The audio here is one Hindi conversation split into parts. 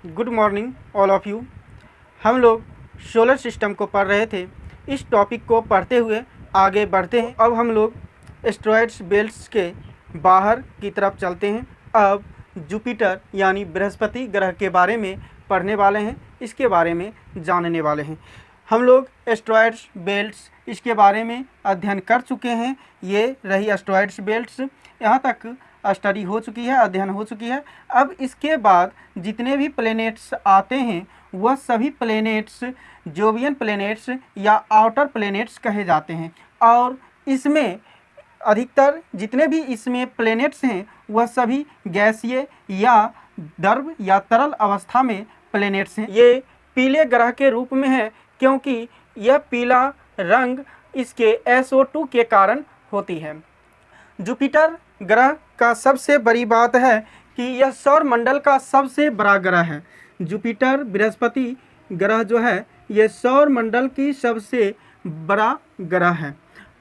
Good morning all of you. हम लोग सोलर सिस्टम को पढ़ रहे थे। इस टॉपिक को पढ़ते हुए आगे बढ़ते हैं। अब हम लोग एस्टेरॉयड्स बेल्ट्स के बाहर की तरफ चलते हैं। अब जुपिटर यानी बृहस्पति ग्रह के बारे में पढ़ने वाले हैं, इसके बारे में जानने वाले हैं। हम लोग एस्टेरॉयड्स बेल्ट्स इसके बारे में अध्ययन कर चुके हैं। ये रही एस्टेरॉयड्स बेल्ट्स, यहाँ तक स्टडी हो चुकी है, अध्ययन हो चुकी है। अब इसके बाद जितने भी प्लैनेट्स आते हैं वह सभी प्लैनेट्स जोवियन प्लैनेट्स या आउटर प्लैनेट्स कहे जाते हैं। और इसमें अधिकतर जितने भी इसमें प्लैनेट्स हैं वह सभी गैसीय या द्रव या तरल अवस्था में प्लैनेट्स हैं। ये पीले ग्रह के रूप में है क्योंकि यह पीला रंग इसके SO2 के कारण होती है। जुपिटर ग्रह का सबसे बड़ी बात है कि यह सौर मंडल का सबसे बड़ा ग्रह है। जुपिटर बृहस्पति ग्रह जो है ये सौर मंडल की सबसे बड़ा ग्रह है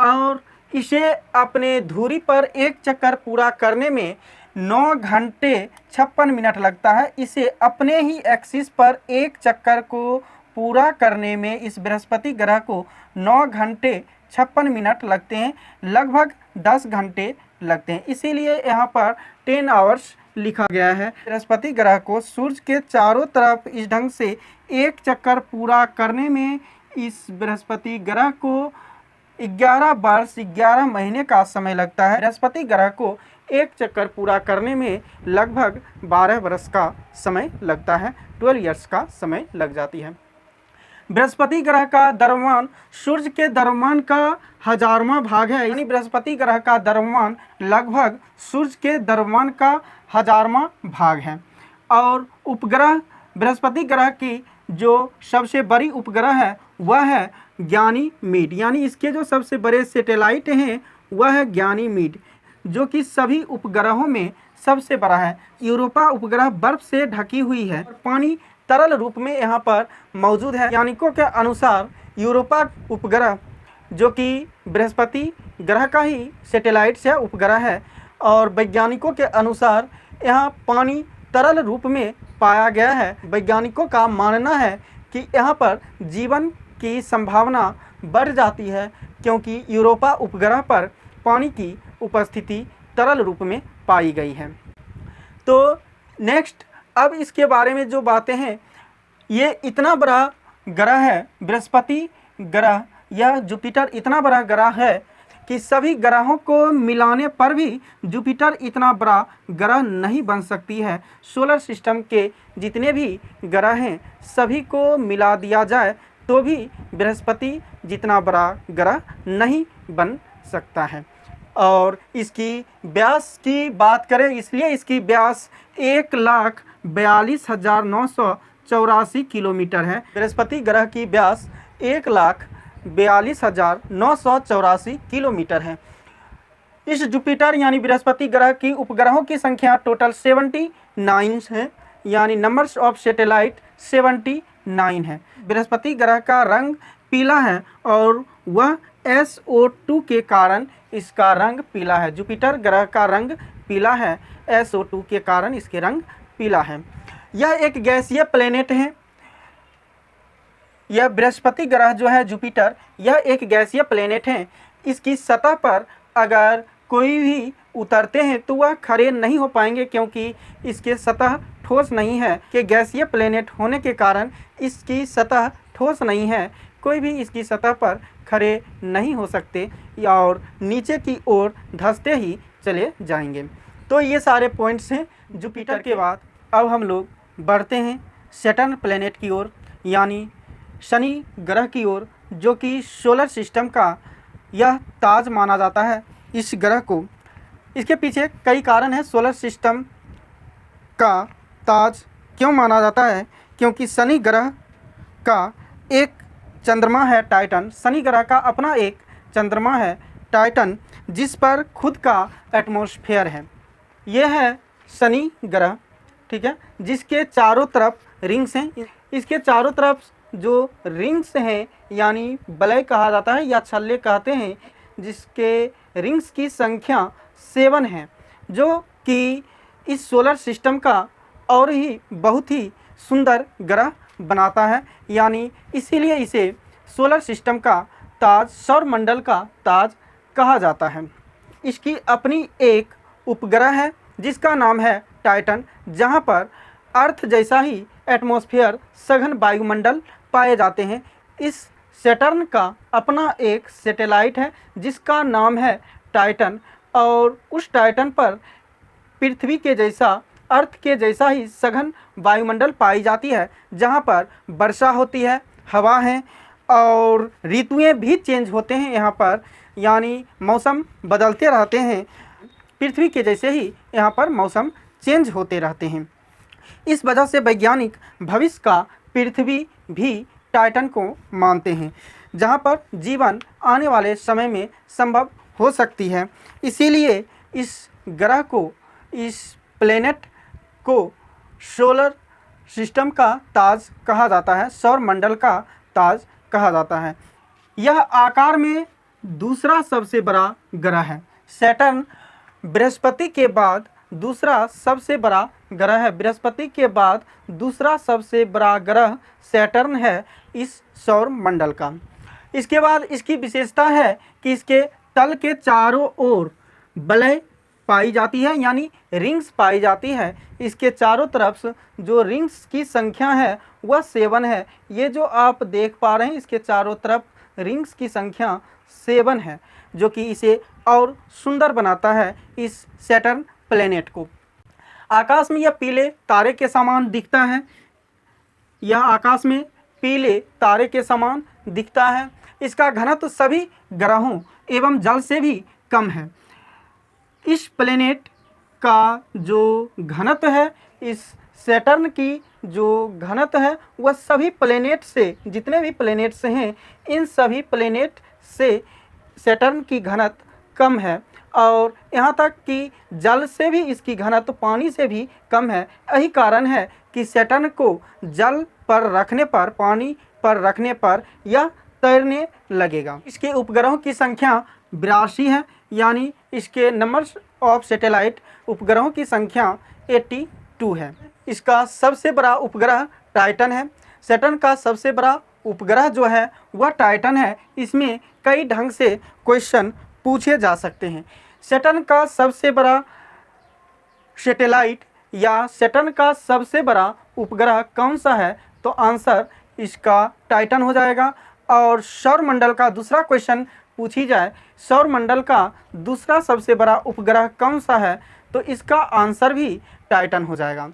और इसे अपने धुरी पर एक चक्कर पूरा करने में 9 घंटे 56 मिनट लगता है। इसे अपने ही एक्सिस पर एक चक्कर को पूरा करने में इस बृहस्पति ग्रह को 9 घंटे 56 मिनट लगते हैं, लगभग 10 घंटे लगते हैं। इसीलिए यहाँ पर 10 आवर्स लिखा गया है। बृहस्पति ग्रह को सूर्य के चारों तरफ इस ढंग से एक चक्कर पूरा करने में इस बृहस्पति ग्रह को 11 वर्ष 11 महीने का समय लगता है। बृहस्पति ग्रह को एक चक्कर पूरा करने में लगभग 12 वर्ष का समय लगता है, 12 ईयर्स का समय लग जाती है। बृहस्पति ग्रह का द्रव्यमान सूर्य के द्रव्यमान का 1000वां भाग है, यानी बृहस्पति ग्रह का द्रव्यमान लगभग सूर्य के द्रव्यमान का 1000वां भाग है। और उपग्रह बृहस्पति ग्रह की जो सबसे बड़ी उपग्रह है वह है गैनीमीड, यानी इसके जो सबसे बड़े सैटेलाइट हैं वह है गैनीमीड, जो कि सभी उपग्रहों में सबसे बड़ा है। यूरोपा उपग्रह बर्फ से ढकी हुई है, पानी तरल रूप में यहाँ पर मौजूद है। वैज्ञानिकों के अनुसार यूरोपा उपग्रह जो कि बृहस्पति ग्रह का ही सैटेलाइट है, उपग्रह है, और वैज्ञानिकों के अनुसार यहाँ पानी तरल रूप में पाया गया है। वैज्ञानिकों का मानना है कि यहाँ पर जीवन की संभावना बढ़ जाती है क्योंकि यूरोपा उपग्रह पर पानी की उपस्थिति तरल रूप में पाई गई है। तो नेक्स्ट, अब इसके बारे में जो बातें हैं, ये इतना बड़ा ग्रह है बृहस्पति ग्रह, यह जुपिटर इतना बड़ा ग्रह है कि सभी ग्रहों को मिलाने पर भी जुपिटर इतना बड़ा ग्रह नहीं बन सकती है। सोलर सिस्टम के जितने भी ग्रह हैं सभी को मिला दिया जाए तो भी बृहस्पति जितना बड़ा ग्रह नहीं बन सकता है। और इसकी व्यास की बात करें, इसलिए इसकी व्यास 1,42,984 किलोमीटर है। बृहस्पति ग्रह की व्यास 1,42,984 किलोमीटर है। इस जुपिटर यानी बृहस्पति ग्रह की उपग्रहों की संख्या टोटल 79 है, यानी नंबर्स ऑफ सैटेलाइट 79 है। बृहस्पति ग्रह का रंग पीला है और वह SO2 के कारण इसका रंग पीला है। जुपिटर ग्रह का रंग पीला है, SO2 के कारण इसके रंग पीला है। यह एक गैसीय प्लेनेट है। यह बृहस्पति ग्रह जो है जुपिटर, यह एक गैसीय प्लेनेट है। इसकी सतह पर अगर कोई भी उतरते हैं तो वह खड़े नहीं हो पाएंगे क्योंकि इसके सतह ठोस नहीं है। कि गैसीय प्लेनेट होने के कारण इसकी सतह ठोस नहीं है, कोई भी इसकी सतह पर खड़े नहीं हो सकते और नीचे की ओर धंसते ही चले जाएंगे। तो ये सारे पॉइंट्स हैं जुपिटर के बाद। अब हम लोग बढ़ते हैं सैटर्न प्लेनेट की ओर, यानी शनि ग्रह की ओर, जो कि सोलर सिस्टम का यह ताज माना जाता है। इस ग्रह को, इसके पीछे कई कारण हैं। सोलर सिस्टम का ताज क्यों माना जाता है? क्योंकि शनि ग्रह का एक चंद्रमा है टाइटन। शनि ग्रह का अपना एक चंद्रमा है टाइटन, जिस पर खुद का एटमॉस्फेयर है। यह है शनि ग्रह, ठीक है, जिसके चारों तरफ रिंग्स हैं। इसके चारों तरफ जो रिंग्स हैं यानी वलय कहा जाता है या छल्ले कहते हैं, जिसके रिंग्स की संख्या 7 है, जो कि इस सोलर सिस्टम का और ही बहुत ही सुंदर ग्रह बनाता है, यानी इसीलिए इसे सोलर सिस्टम का ताज, सौर मंडल का ताज कहा जाता है। इसकी अपनी एक उपग्रह है जिसका नाम है टाइटन, जहां पर अर्थ जैसा ही एटमॉस्फेयर, सघन वायुमंडल पाए जाते हैं। इस सैटर्न का अपना एक सैटेलाइट है जिसका नाम है टाइटन, और उस टाइटन पर पृथ्वी के जैसा, अर्थ के जैसा ही सघन वायुमंडल पाई जाती है, जहां पर वर्षा होती है, हवा है और ऋतुएं भी चेंज होते हैं यहाँ पर, यानी मौसम बदलते रहते हैं। पृथ्वी के जैसे ही यहाँ पर मौसम चेंज होते रहते हैं। इस वजह से वैज्ञानिक भविष्य का पृथ्वी भी टाइटन को मानते हैं, जहाँ पर जीवन आने वाले समय में संभव हो सकती है। इसीलिए इस ग्रह को, इस प्लेनेट को सोलर सिस्टम का ताज कहा जाता है, सौर मंडल का ताज कहा जाता है। यह आकार में दूसरा सबसे बड़ा ग्रह है। सैटर्न बृहस्पति के बाद दूसरा सबसे बड़ा ग्रह है। बृहस्पति के बाद दूसरा सबसे बड़ा ग्रह सैटर्न है इस सौर मंडल का। इसके बाद इसकी विशेषता है कि इसके तल के चारों ओर वलय पाई जाती है, यानी रिंग्स पाई जाती है। इसके चारों तरफ से जो रिंग्स की संख्या है वह 7 है। ये जो आप देख पा रहे हैं, इसके चारों तरफ रिंग्स की संख्या 7 है, जो कि इसे और सुंदर बनाता है इस सैटर्न प्लेनेट को। आकाश में यह पीले तारे के समान दिखता है। यह आकाश में पीले तारे के समान दिखता है। इसका घनत्व सभी ग्रहों एवं जल से भी कम है। इस प्लेनेट का जो घनत्व है, इस सैटर्न की जो घनत्व है, वह सभी प्लेनेट से, जितने भी प्लेनेट्स हैं, इन सभी प्लेनेट से सैटर्न की घनत्व कम है। और यहाँ तक कि जल से भी इसकी घनत्व पानी से भी कम है। यही कारण है कि सैटर्न को जल पर रखने पर, पानी पर रखने पर यह तैरने लगेगा। इसके उपग्रहों की संख्या 82 है, यानी इसके नंबर्स ऑफ सैटेलाइट, उपग्रहों की संख्या 82 है। इसका सबसे बड़ा उपग्रह टाइटन है। सैटर्न का सबसे बड़ा उपग्रह जो है वह टाइटन है। इसमें कई ढंग से क्वेश्चन पूछे जा सकते हैं। सैटर्न का सबसे बड़ा सैटेलाइट या सैटर्न का सबसे बड़ा उपग्रह कौन सा है, तो आंसर इसका टाइटन हो जाएगा। और सौर मंडल का दूसरा क्वेश्चन पूछी जाए, सौर मंडल का दूसरा सबसे बड़ा उपग्रह कौन सा है, तो इसका आंसर भी टाइटन हो जाएगा।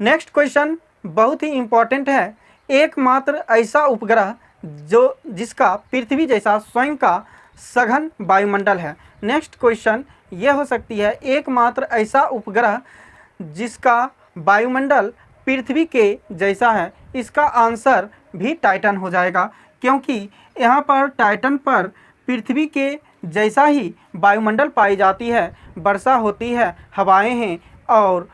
नेक्स्ट क्वेश्चन बहुत ही इम्पॉर्टेंट है। एकमात्र ऐसा उपग्रह जिसका पृथ्वी जैसा स्वयं का सघन वायुमंडल है। नेक्स्ट क्वेश्चन ये हो सकती है, एकमात्र ऐसा उपग्रह जिसका वायुमंडल पृथ्वी के जैसा है। इसका आंसर भी टाइटन हो जाएगा, क्योंकि यहाँ पर टाइटन पर पृथ्वी के जैसा ही वायुमंडल पाई जाती है, वर्षा होती है, हवाएं हैं और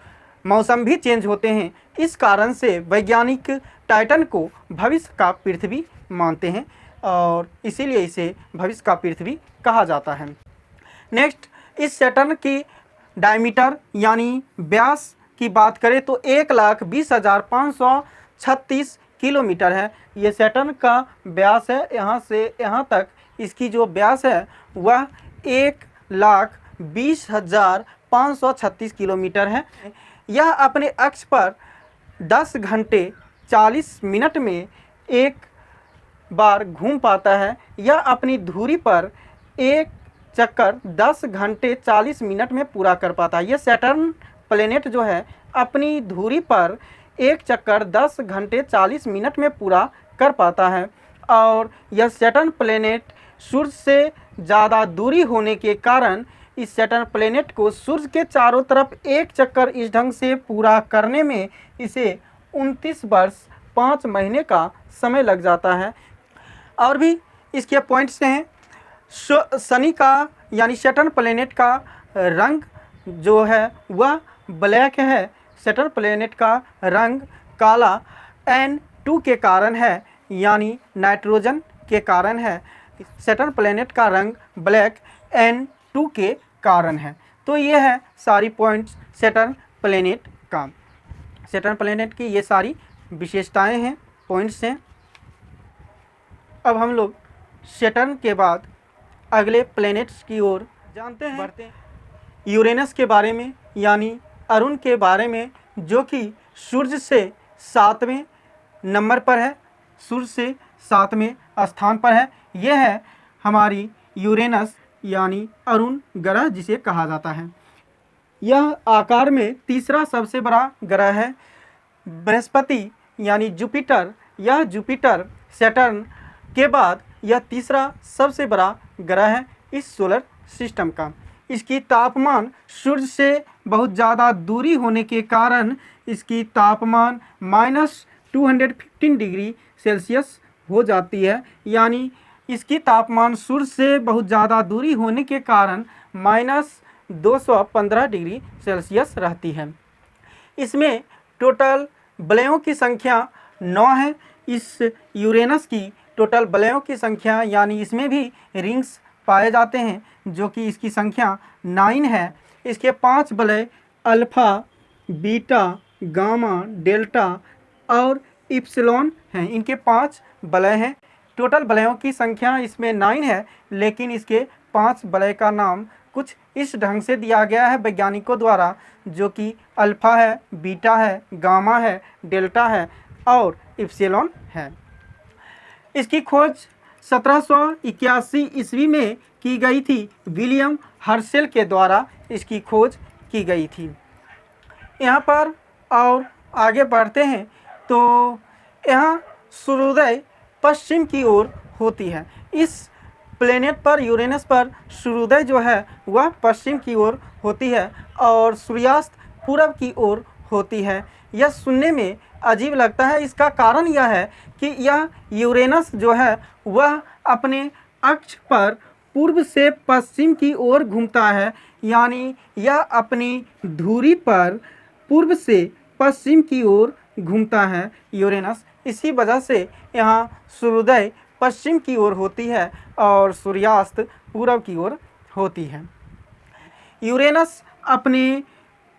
मौसम भी चेंज होते हैं। इस कारण से वैज्ञानिक टाइटन को भविष्य का पृथ्वी मानते हैं और इसीलिए इसे भविष्य का पृथ्वी कहा जाता है। नेक्स्ट, इस सैटर्न की डायमीटर यानी व्यास की बात करें तो 1,20,536 किलोमीटर है। ये सैटर्न का व्यास है। यहाँ से यहाँ तक इसकी जो व्यास है वह 1,20,536 किलोमीटर है। यह अपने अक्ष पर 10 घंटे 40 मिनट में एक बार घूम पाता है। यह अपनी धुरी पर एक चक्कर 10 घंटे 40 मिनट में पूरा कर पाता है। यह सैटर्न प्लेनेट जो है अपनी धुरी पर एक चक्कर 10 घंटे 40 मिनट में पूरा कर पाता है। और यह सैटर्न प्लेनेट सूर्य से ज़्यादा दूरी होने के कारण इस सैटर्न प्लेनेट को सूर्य के चारों तरफ एक चक्कर इस ढंग से पूरा करने में इसे 29 वर्ष 5 महीने का समय लग जाता है। और भी इसके पॉइंट्स हैं। शनि का यानी सैटर्न प्लेनेट का रंग जो है वह ब्लैक है। सैटर्न प्लेनेट का रंग काला N2 के कारण है, यानी नाइट्रोजन के कारण है। सैटर्न प्लेनेट का रंग ब्लैक N2 के कारण है। तो ये है सारी पॉइंट्स सैटर्न प्लेनेट का। सैटर्न प्लेनेट की ये सारी विशेषताएं हैं, पॉइंट्स हैं। अब हम लोग सैटर्न के बाद अगले प्लेनेट्स की ओर जानते हैं, बढ़ते हैं। यूरेनस के बारे में, यानी अरुण के बारे में, जो कि सूर्य से 7वें नंबर पर है, सूर्य से 7वें स्थान पर है। यह है हमारी यूरेनस यानी अरुण ग्रह जिसे कहा जाता है। यह आकार में तीसरा सबसे बड़ा ग्रह है। बृहस्पति यानी जुपिटर, यह जुपिटर सैटर्न के बाद यह तीसरा सबसे बड़ा ग्रह है इस सोलर सिस्टम का। इसकी तापमान सूर्य से बहुत ज़्यादा दूरी होने के कारण इसकी तापमान -215 डिग्री सेल्सियस हो जाती है, यानी इसकी तापमान सूर्य से बहुत ज़्यादा दूरी होने के कारण -215 डिग्री सेल्सियस रहती है। इसमें टोटल वलयों की संख्या 9 है। इस यूरेनस की टोटल वलयों की संख्या, यानी इसमें भी रिंग्स पाए जाते हैं, जो कि इसकी संख्या 9 है। इसके 5 वलय अल्फा, बीटा, गामा, डेल्टा और इप्सिलॉन हैं। इनके 5 वलय हैं। टोटल वलयों की संख्या इसमें 9 है, लेकिन इसके 5 वलय का नाम कुछ इस ढंग से दिया गया है वैज्ञानिकों द्वारा, जो कि अल्फा है, बीटा है, गामा है, डेल्टा है और इप्सिलॉन है। इसकी खोज 1781 ईस्वी में की गई थी। विलियम हर्शेल के द्वारा इसकी खोज की गई थी। यहाँ पर और आगे बढ़ते हैं तो यहाँ सूर्योदय पश्चिम की ओर होती है। इस प्लेनेट पर, यूरेनस पर सूर्योदय जो है वह पश्चिम की ओर होती है और सूर्यास्त पूरब की ओर होती है। यह सुनने में अजीब लगता है। इसका कारण यह है कि यह यूरेनस जो है वह अपने अक्ष पर पूर्व से पश्चिम की ओर घूमता है, यानी यह अपनी धुरी पर पूर्व से पश्चिम की ओर घूमता है यूरेनस। इसी वजह से यहाँ सूर्योदय पश्चिम की ओर होती है और सूर्यास्त पूरब की ओर होती है। यूरेनस अपने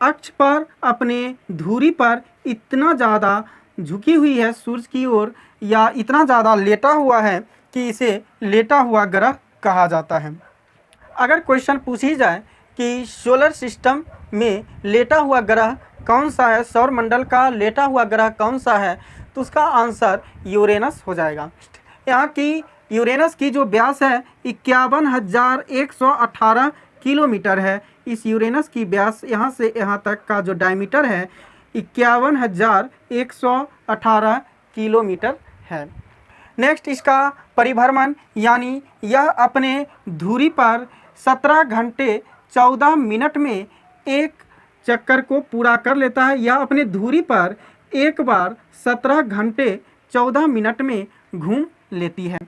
अक्ष पर, अपने धुरी पर इतना ज़्यादा झुकी हुई है सूर्य की ओर, या इतना ज़्यादा लेटा हुआ है कि इसे लेटा हुआ ग्रह कहा जाता है। अगर क्वेश्चन पूछी जाए कि सोलर सिस्टम में लेटा हुआ ग्रह कौन सा है, सौरमंडल का लेटा हुआ ग्रह कौन सा है, तो उसका आंसर यूरेनस हो जाएगा। यहाँ की यूरेनस की जो व्यास है 51,118 किलोमीटर है। इस यूरेनस की व्यास यहाँ से यहाँ तक का जो डायमीटर है 51,118 किलोमीटर है। नेक्स्ट इसका परिभ्रमण, यानी यह अपने धुरी पर 17 घंटे 14 मिनट में एक चक्कर को पूरा कर लेता है। यह अपने धुरी पर एक बार 17 घंटे 14 मिनट में घूम लेती है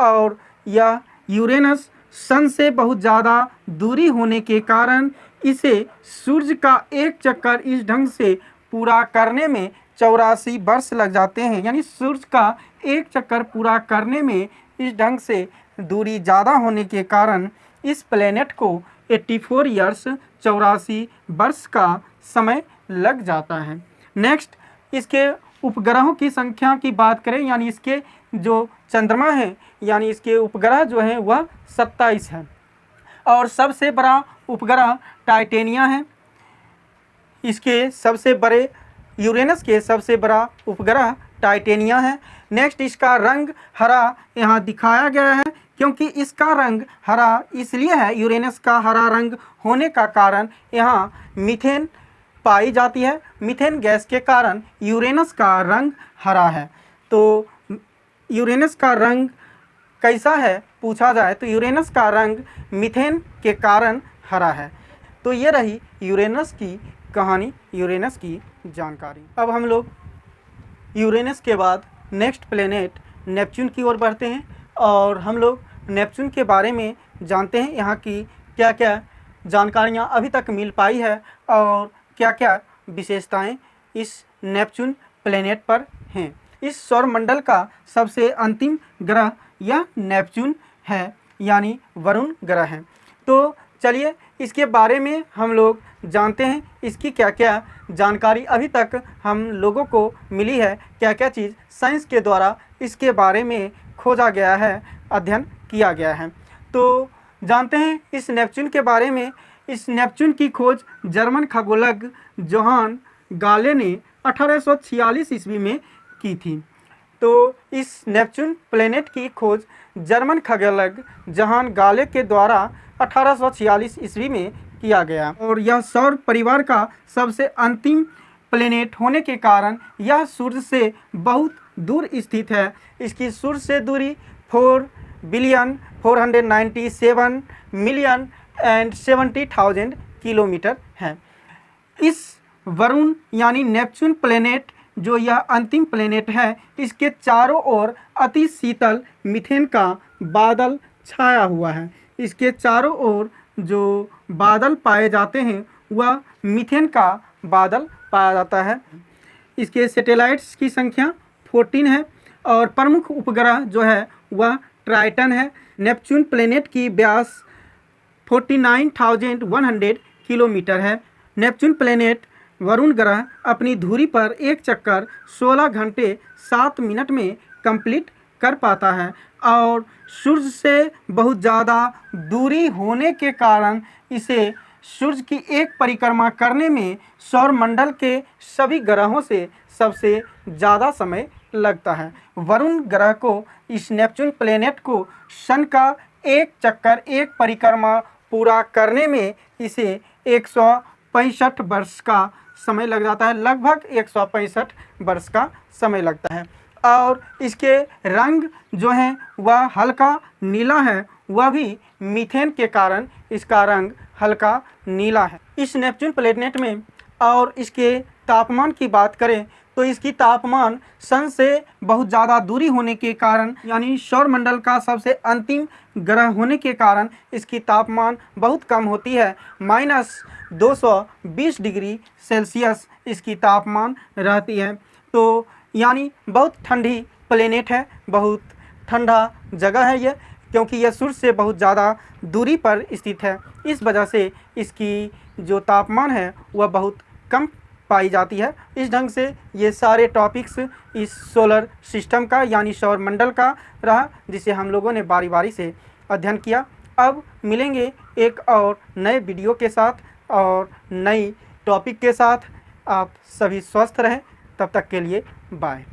और यह यूरेनस सन से बहुत ज़्यादा दूरी होने के कारण इसे सूर्य का एक चक्कर इस ढंग से पूरा करने में 84 वर्ष लग जाते हैं। यानी सूर्य का एक चक्कर पूरा करने में इस ढंग से दूरी ज़्यादा होने के कारण इस प्लेनेट को 84 ईयर्स 84 वर्ष का समय लग जाता है। नेक्स्ट इसके उपग्रहों की संख्या की बात करें, यानी इसके जो चंद्रमा है, यानी इसके उपग्रह जो हैं वह 27 है और सबसे बड़ा उपग्रह टाइटेनिया है। इसके सबसे बड़े, यूरेनस के सबसे बड़ा उपग्रह टाइटेनिया है। नेक्स्ट इसका रंग हरा यहाँ दिखाया गया है, क्योंकि इसका रंग हरा इसलिए है, यूरेनस का हरा रंग होने का कारण यहाँ मीथेन पाई जाती है। मीथेन गैस के कारण यूरेनस का रंग हरा है। तो यूरेनस का रंग कैसा है पूछा जाए तो यूरेनस का रंग मीथेन के कारण हरा है। तो ये रही यूरेनस की कहानी, यूरेनस की जानकारी। अब हम लोग यूरेनस के बाद नेक्स्ट प्लेनेट नेपच्यून की ओर बढ़ते हैं और हम लोग नेपच्यून के बारे में जानते हैं, यहाँ की क्या क्या जानकारियाँ अभी तक मिल पाई है और क्या क्या विशेषताएं इस नेपच्यून प्लेनेट पर हैं। इस सौरमंडल का सबसे अंतिम ग्रह यह नेपच्यून है, यानी वरुण ग्रह है। तो चलिए इसके बारे में हम लोग जानते हैं, इसकी क्या क्या जानकारी अभी तक हम लोगों को मिली है, क्या क्या चीज़ साइंस के द्वारा इसके बारे में खोजा गया है, अध्ययन किया गया है। तो जानते हैं इस नेपच्यून के बारे में। इस नेपच्यून की खोज जर्मन खगोलज्ञ जोहान गाले ने 1846 ईस्वी में की थी। तो इस नेपच्यून प्लेनेट की खोज जर्मन खगोलज्ञ जोहान गाले के द्वारा 1846 ईस्वी में किया गया और यह सौर परिवार का सबसे अंतिम प्लेनेट होने के कारण यह सूर्य से बहुत दूर स्थित है। इसकी सूर्य से दूरी 4,497,070,000 किलोमीटर है। इस वरुण यानी नेपच्यून प्लेनेट जो यह अंतिम प्लेनेट है, इसके चारों ओर अति शीतल मीथेन का बादल छाया हुआ है। इसके चारों ओर जो बादल पाए जाते हैं वह मीथेन का बादल पाया जाता है। इसके सैटेलाइट्स की संख्या 14 है और प्रमुख उपग्रह जो है वह ट्राइटन है। नेपच्यून प्लेनेट की व्यास 49,100 किलोमीटर है। नेपच्यून प्लेनेट वरुण ग्रह अपनी धुरी पर एक चक्कर 16 घंटे 7 मिनट में कंप्लीट कर पाता है और सूर्य से बहुत ज़्यादा दूरी होने के कारण इसे सूर्य की एक परिक्रमा करने में सौरमंडल के सभी ग्रहों से सबसे ज़्यादा समय लगता है। वरुण ग्रह को, इस नेपच्यून प्लेनेट को सन का एक चक्कर, एक परिक्रमा पूरा करने में इसे 165 वर्ष का समय लग जाता है। लगभग 165 वर्ष का समय लगता है और इसके रंग जो है वह हल्का नीला है। वह भी मीथेन के कारण इसका रंग हल्का नीला है। इस नेपच्यून प्लेनेट में और इसके तापमान की बात करें तो इसकी तापमान सन से बहुत ज़्यादा दूरी होने के कारण, यानी सौरमंडल का सबसे अंतिम ग्रह होने के कारण इसकी तापमान बहुत कम होती है। -220 डिग्री सेल्सियस इसकी तापमान रहती है। तो यानी बहुत ठंडी प्लेनेट है, बहुत ठंडा जगह है ये, क्योंकि यह सूर्य से बहुत ज़्यादा दूरी पर स्थित है। इस वजह से इसकी जो तापमान है वह बहुत कम पाई जाती है। इस ढंग से ये सारे टॉपिक्स इस सोलर सिस्टम का यानी सौरमंडल का रहा, जिसे हम लोगों ने बारी बारी से अध्ययन किया। अब मिलेंगे एक और नए वीडियो के साथ और नई टॉपिक के साथ। आप सभी स्वस्थ रहें, तब तक के लिए बाय।